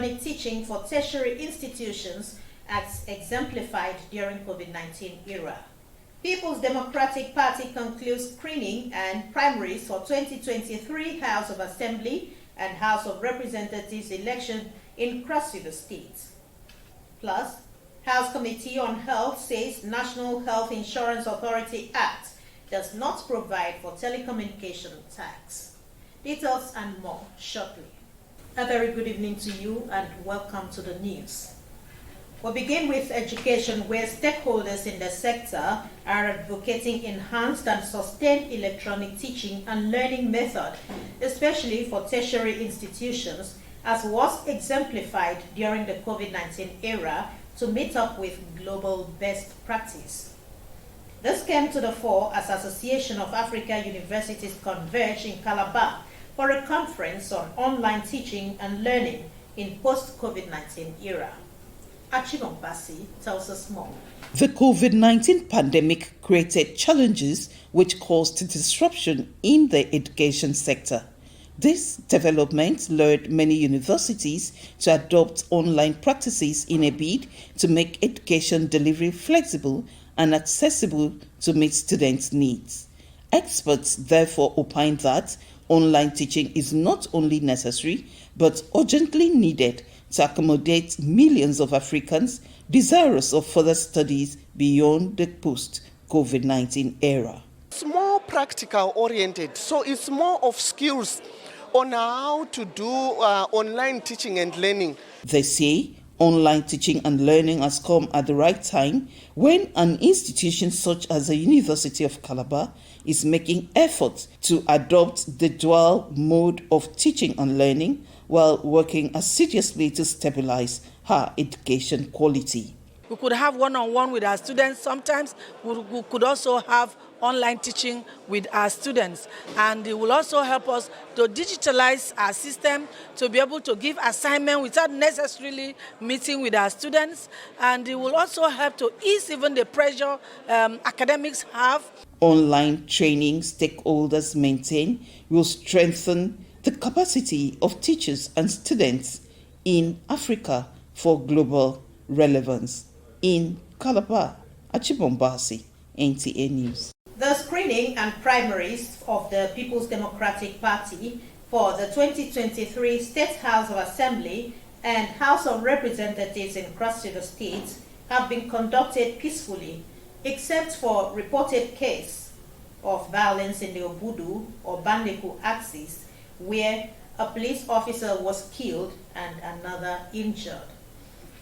electronic teaching for tertiary institutions as exemplified during COVID-19 era. People's Democratic Party concludes screening and primaries for 2023 House of Assembly and House of Representatives election in Cross-River states. Plus, House Committee on Health says National Health Insurance Authority Act does not provide for telecommunication tax. Details and more shortly. A very good evening to you and welcome to the news. We'll begin with education, where stakeholders in the sector are advocating enhanced and sustained electronic teaching and learning method, especially for tertiary institutions, as was exemplified during the COVID-19 era to meet up with global best practice. This came to the fore as Association of Africa Universities converged in Calabar for a conference on online teaching and learning in post-COVID-19 era. Achibombasi tells us more. The COVID-19 pandemic created challenges which caused disruption in the education sector. This development led many universities to adopt online practices in a bid to make education delivery flexible and accessible to meet students' needs. Experts therefore opine that online teaching is not only necessary but urgently needed to accommodate millions of Africans desirous of further studies beyond the post-COVID-19 era. It's more practical oriented, so it's more of skills on how to do online teaching and learning. They say online teaching and learning has come at the right time when an institution such as the University of Calabar is making efforts to adopt the dual mode of teaching and learning while working assiduously to stabilize her education quality. We could have one-on-one with our students. Sometimes we could also have online teaching with our students. And it will also help us to digitalize our system to be able to give assignment without necessarily meeting with our students. And it will also help to ease even the pressure academics have. Online training stakeholders maintain will strengthen the capacity of teachers and students in Africa for global relevance. In Calabar, Achibombasi, NTA News. The screening and primaries of the People's Democratic Party for the 2023 State House of Assembly and House of Representatives in Cross-River states have been conducted peacefully, except for reported case of violence in the Obudu or Bandeku axis, where a police officer was killed and another injured.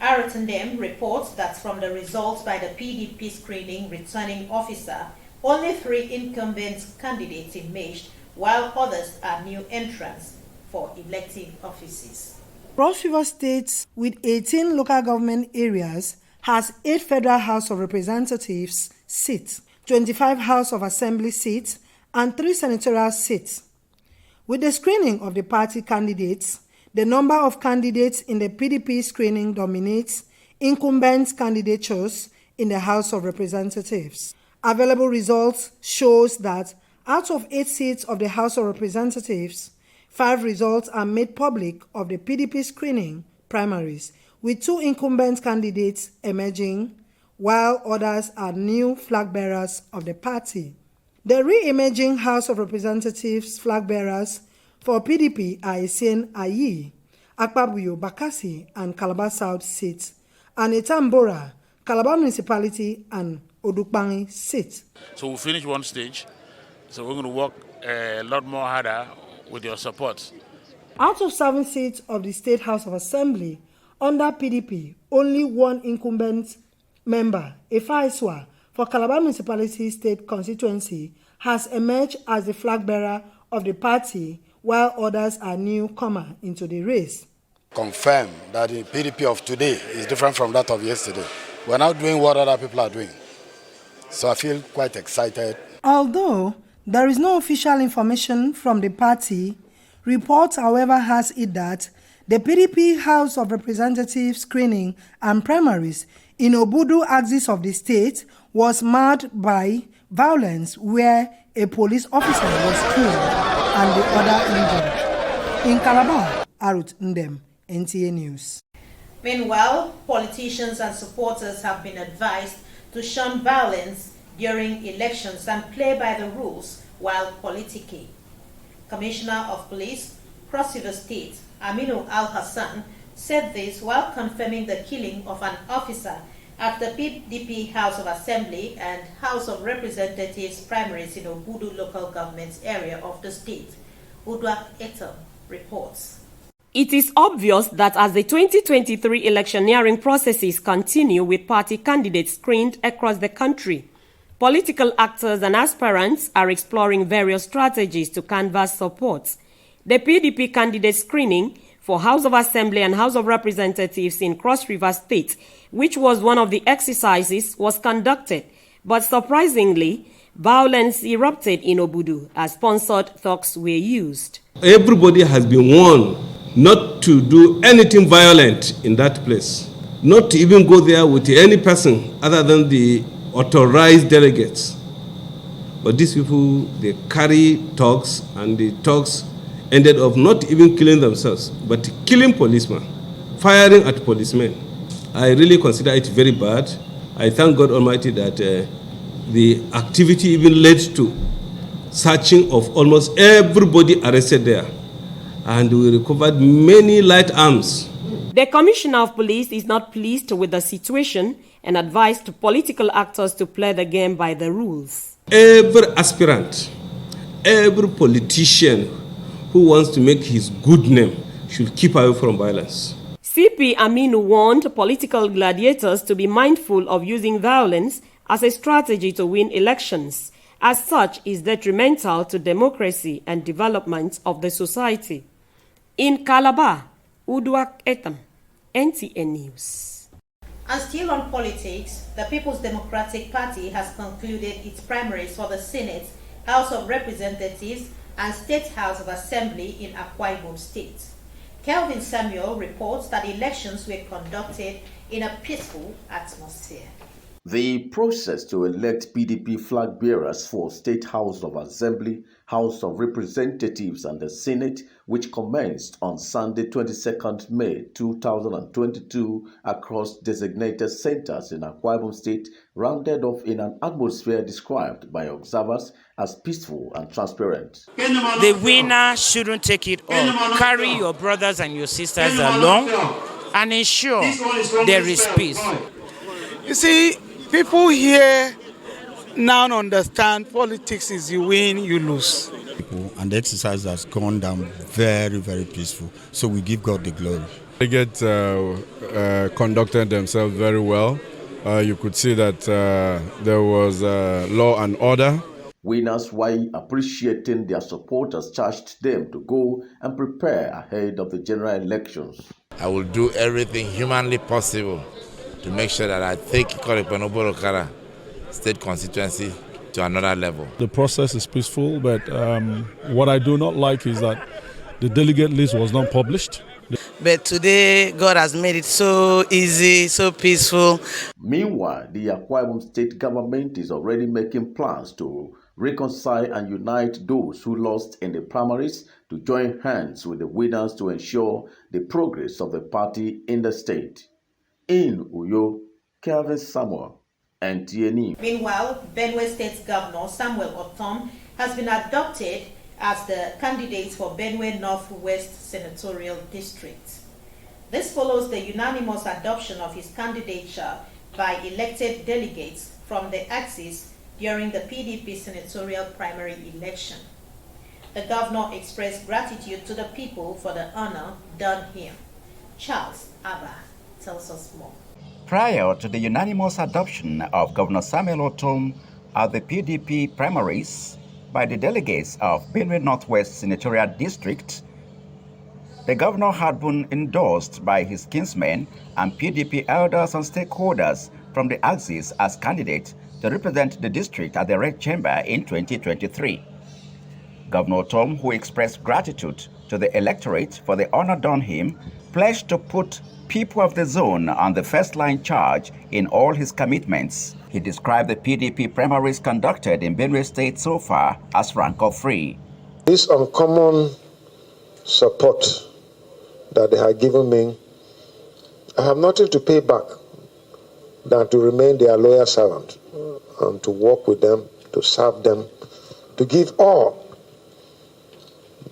Aratandem reports that from the results by the PDP screening returning officer, only 3 incumbent candidates emerged, while others are new entrants for elective offices. Cross River State, with 18 local government areas, has 8 Federal House of Representatives seats, 25 House of Assembly seats, and 3 senatorial seats. With the screening of the party candidates, the number of candidates in the PDP screening dominates incumbent candidatures in the House of Representatives. Available results shows that out of 8 seats of the House of Representatives, 5 results are made public of the PDP screening primaries, with 2 incumbent candidates emerging, while others are new flag bearers of the party. The re-emerging House of Representatives flag bearers for PDP are Isen Ayi, Akpabuyo Bakassi and Calabar South seats, and Itambora, Calabar Municipality and Odukbangi seat. So we finished one stage, so we're going to work a lot more harder with your support. Out of 7 seats of the State House of Assembly under PDP, only 1 incumbent member, Efaiswa, for Calabar Municipality State Constituency, has emerged as the flag bearer of the party, while others are newcomer into the race. Confirm that the PDP of today is different from that of yesterday. We're now doing what other people are doing. So I feel quite excited. Although there is no official information from the party, reports, however, has it that the PDP House of Representatives screening and primaries in Obudu axis of the state was marred by violence, where a police officer was killed and the other injured. In Calabar, Arut Ndem, NTA News. Meanwhile, politicians and supporters have been advised to shun violence during elections and play by the rules while politicking. Commissioner of Police, Cross River State, Aminu Al-Hassan, said this while confirming the killing of an officer at the PDP House of Assembly and House of Representatives primaries in Obudu local government area of the state. Udwak Etam reports. It is obvious that as the 2023 electioneering processes continue with party candidates screened across the country, political actors and aspirants are exploring various strategies to canvass support. The PDP candidate screening for House of Assembly and House of Representatives in Cross River State, which was one of the exercises, was conducted. But surprisingly, violence erupted in Obudu as sponsored thugs were used. Everybody has been warned not to do anything violent in that place, not to even go there with any person other than the authorized delegates. But these people, they carry thugs, and the thugs ended up not even killing themselves, but killing policemen, firing at policemen. I really consider it very bad. I thank God Almighty that the activity even led to searching of almost everybody arrested there. And we recovered many light arms. The Commissioner of Police is not pleased with the situation and advised political actors to play the game by the rules. Every aspirant, every politician who wants to make his good name should keep away from violence. CP Aminu warned political gladiators to be mindful of using violence as a strategy to win elections, as such is detrimental to democracy and development of the society. In Calabar, Udwak Etam, NTA News. And still on politics, the People's Democratic Party has concluded its primaries for the Senate, House of Representatives, and State House of Assembly in Akwa Ibom State. Kelvin Samuel reports that elections were conducted in a peaceful atmosphere. The process to elect PDP flag bearers for State House of Assembly, House of Representatives and the Senate, which commenced on Sunday 22nd May 2022 across designated centers in Akwa Ibom State, rounded off in an atmosphere described by observers as peaceful and transparent. The winner shouldn't take it all. Carry your brothers and your sisters along and ensure there is peace. You see, people here now understand politics is you win, you lose. And the exercise has gone down very, very peaceful. So we give God the glory. They get conducted themselves very well. You could see that there was law and order. Winners, while appreciating their supporters, charged them to go and prepare ahead of the general elections. I will do everything humanly possible to make sure that I take Ikore-Oborokara state constituency to another level. The process is peaceful, but what I do not like is that the delegate list was not published. But today, God has made it so easy, so peaceful. Meanwhile, the Akwa Ibom state government is already making plans to reconcile and unite those who lost in the primaries to join hands with the winners to ensure the progress of the party in the state. In Uyo, Kelvin Samuel, NTA News. Meanwhile, Benue State Governor Samuel Otom has been adopted as the candidate for Benue Northwest Senatorial District. This follows the unanimous adoption of his candidature by elected delegates from the axis during the PDP senatorial primary election. The governor expressed gratitude to the people for the honor done him. Charles Abba tells us more. Prior to the unanimous adoption of Governor Samuel Otom at the PDP primaries by the delegates of Benue Northwest Senatorial District, the governor had been endorsed by his kinsmen and PDP elders and stakeholders from the axis as candidate to represent the district at the Red Chamber in 2023. Governor Otom, who expressed gratitude to the electorate for the honor done him, pledged to put people of the zone on the first-line charge in all his commitments. He described the PDP primaries conducted in Benue State so far as rancor-free. This uncommon support that they have given me, I have nothing to pay back than to remain their loyal servant and to work with them, to serve them, to give all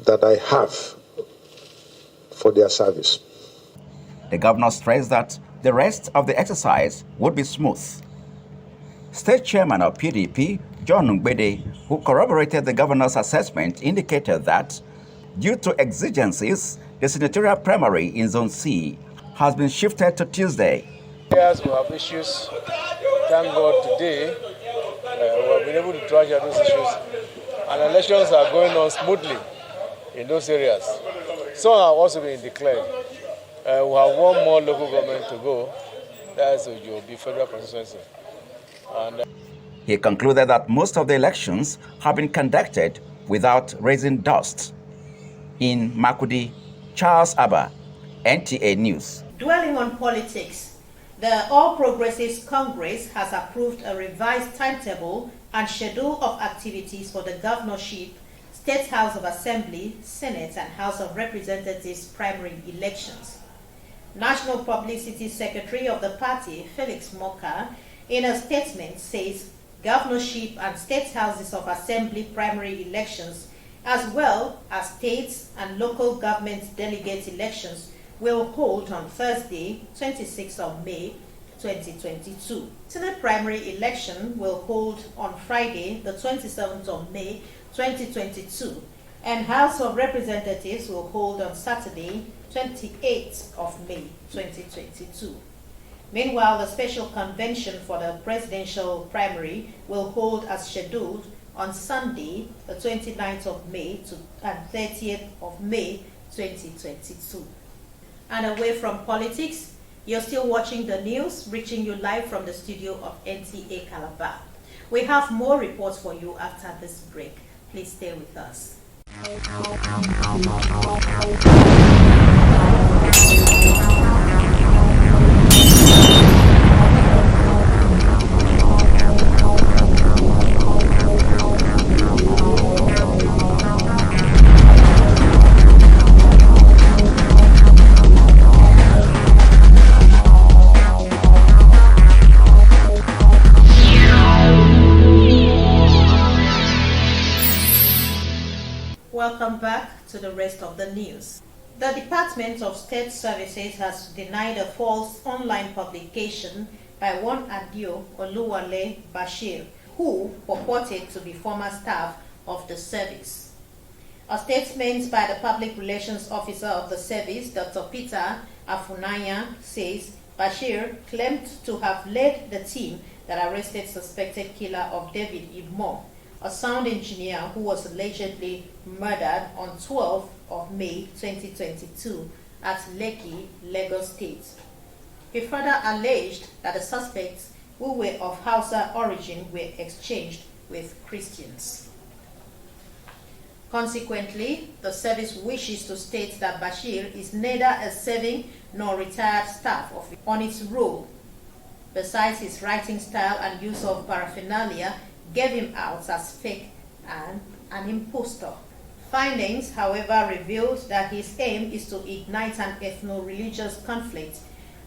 that I have for their service. The governor stressed that the rest of the exercise would be smooth. State chairman of PDP, John Ngbede, who corroborated the governor's assessment, indicated that due to exigencies, the senatorial primary in Zone C has been shifted to Tuesday. Yes, we have issues. Thank God today we have been able to trash out those issues, and elections are going on smoothly in those areas. Some have also been declared. We have one more local government to go. That is the federal constituency. And he concluded that most of the elections have been conducted without raising dust. In Makudi, Charles Abba, NTA News. Dwelling on politics, the All Progressives Congress has approved a revised timetable and schedule of activities for the governorship, State House of Assembly, Senate, and House of Representatives primary elections. National Publicity Secretary of the party, Felix Moka, in a statement says governorship and state houses of assembly primary elections, as well as states and local government delegate elections, will hold on Thursday, 26th of May, 2022. Senate primary election will hold on Friday, the 27th of May, 2022, and House of Representatives will hold on Saturday, 28th of May, 2022. Meanwhile, the special convention for the presidential primary will hold as scheduled on Sunday, the 29th of May and 30th of May, 2022. And away from politics, you're still watching the news, reaching you live from the studio of Nta Calabar. We have more reports for you after this break. Please stay with us. Welcome back to the rest of the news. The Department of State Services has denied a false online publication by one Adio Oluwale Bashir, who purported to be former staff of the service. A statement by the Public Relations Officer of the service, Dr. Peter Afunanya, says Bashir claimed to have led the team that arrested suspected killer of David Ibmo, a sound engineer who was allegedly murdered on 12th of May 2022 at Lekki, Lagos State. He further alleged that the suspects, who were of Hausa origin, were exchanged with Christians. Consequently, the service wishes to state that Bashir is neither a serving nor retired staff on its roll. Besides, his writing style and use of paraphernalia gave him out as fake and an impostor. Findings, however, revealed that his aim is to ignite an ethno-religious conflict.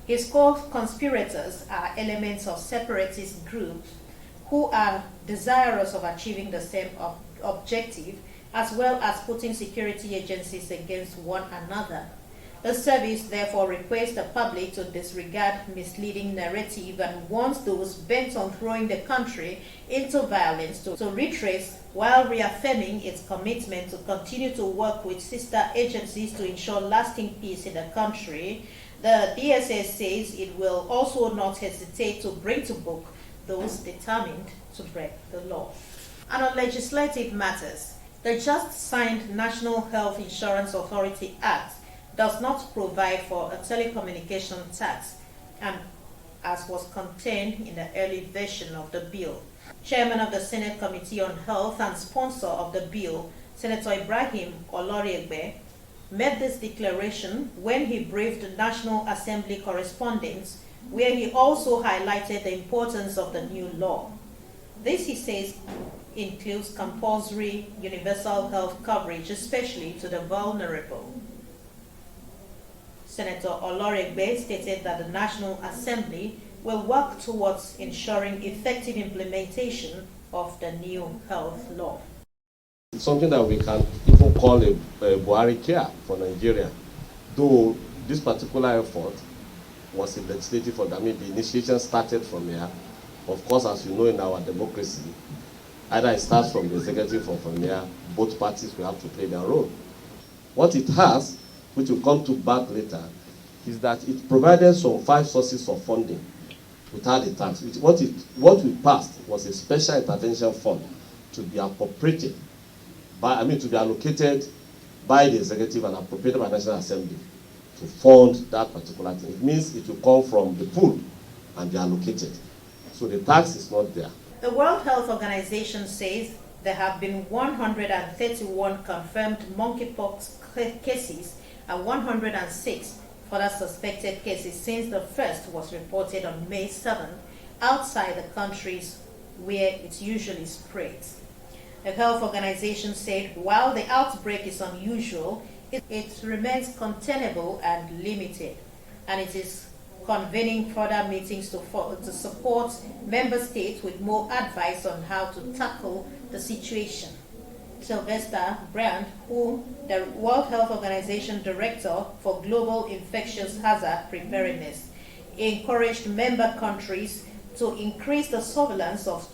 His co-conspirators are elements of separatist groups who are desirous of achieving the same objective, as well as putting security agencies against one another. The service therefore requests the public to disregard misleading narrative and warns those bent on throwing the country into violence to retrace, while reaffirming its commitment to continue to work with sister agencies to ensure lasting peace in the country. The DSS says it will also not hesitate to bring to book those determined to break the law. And on legislative matters, the just signed National Health Insurance Authority Act does not provide for a telecommunication tax, and as was contained in the early version of the bill. Chairman of the Senate Committee on Health and sponsor of the bill, Senator Ibrahim Oloriegbe, made this declaration when he briefed the National Assembly correspondents, where he also highlighted the importance of the new law. This, he says, includes compulsory universal health coverage, especially to the vulnerable. Senator Oloregbe stated that the National Assembly will work towards ensuring effective implementation of the new health law. It's something that we can even call a Buhari care for Nigeria. Though this particular effort was in legislative order, I mean, the initiation started from here. Of course, as you know, in our democracy, either it starts from the executive or from here, both parties will have to play their role. What it has, which we'll come to back later, is that it provided some 5 sources of funding without the tax. What we passed was a special intervention fund to be appropriated to be allocated by the executive and appropriated by the National Assembly to fund that particular thing. It means it will come from the pool and be allocated. So the tax is not there. The World Health Organization says there have been 131 confirmed monkeypox cases and 106 further suspected cases since the first was reported on May 7th outside the countries where it usually spreads. The health organization said while the outbreak is unusual, it remains containable and limited, and it is convening further meetings to support member states with more advice on how to tackle the situation. Sylvester Brand, who the World Health Organization Director for Global Infectious Hazard Preparedness, encouraged member countries to increase the surveillance of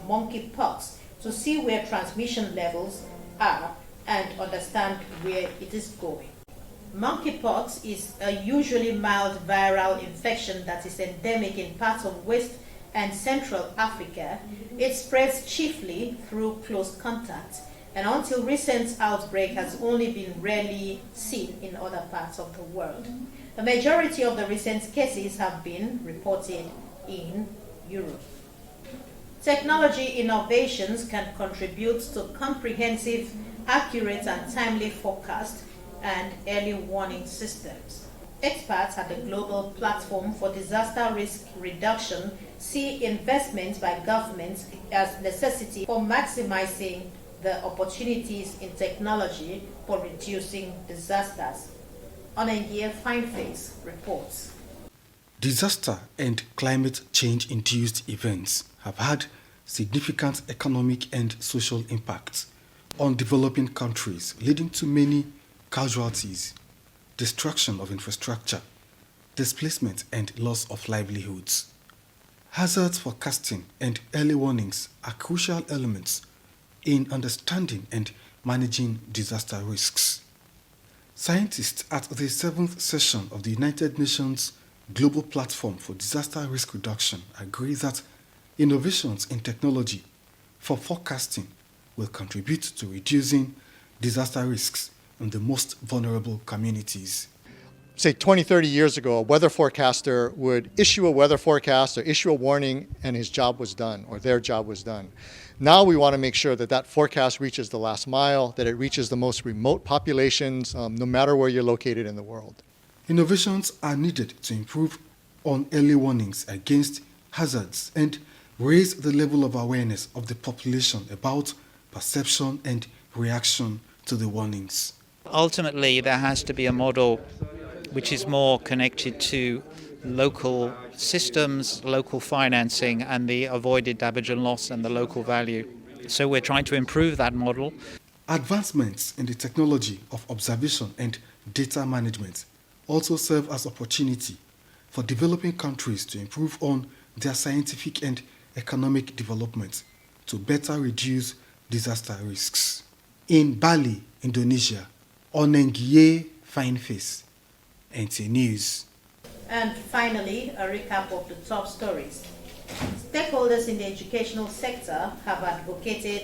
monkeypox to see where transmission levels are and understand where it is going. Monkeypox is a usually mild viral infection that is endemic in parts of West and Central Africa. It spreads chiefly through close contact, and until recent outbreak has only been rarely seen in other parts of the world. The majority of the recent cases have been reported in Europe. Technology innovations can contribute to comprehensive, accurate and timely forecast and early warning systems. Experts at the Global Platform for Disaster Risk Reduction see investment by governments as necessity for maximizing the opportunities in technology for reducing disasters. Onengie Fineface reports. Disaster and climate change-induced events have had significant economic and social impacts on developing countries, leading to many casualties, destruction of infrastructure, displacement and loss of livelihoods. Hazards forecasting and early warnings are crucial elements in understanding and managing disaster risks. Scientists at the 7th session of the United Nations Global Platform for Disaster Risk Reduction agree that innovations in technology for forecasting will contribute to reducing disaster risks in the most vulnerable communities. Say 20, 30 years ago, a weather forecaster would issue a weather forecast or issue a warning and his job was done, or their job was done. Now we want to make sure that that forecast reaches the last mile, that it reaches the most remote populations, no matter where you're located in the world. Innovations are needed to improve on early warnings against hazards and raise the level of awareness of the population about perception and reaction to the warnings. Ultimately, there has to be a model which is more connected to local systems, local financing, and the avoided damage and loss and the local value. So we're trying to improve that model. Advancements in the technology of observation and data management also serve as opportunity for developing countries to improve on their scientific and economic development to better reduce disaster risks. In Bali, Indonesia, Onengie Fineface, Nta News. And finally, a recap of the top stories. Stakeholders in the educational sector have advocated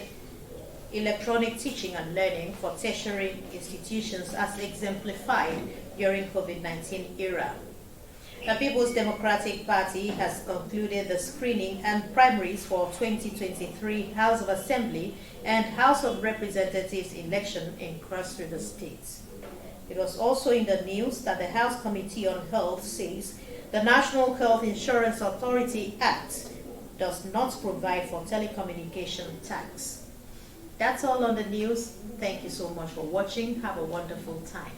electronic teaching and learning for tertiary institutions as exemplified during COVID-19 era. The People's Democratic Party has concluded the screening and primaries for 2023 House of Assembly and House of Representatives election across the states. It was also in the news that the House Committee on Health says the National Health Insurance Authority Act does not provide for telecommunication tax. That's all on the news. Thank you so much for watching. Have a wonderful time.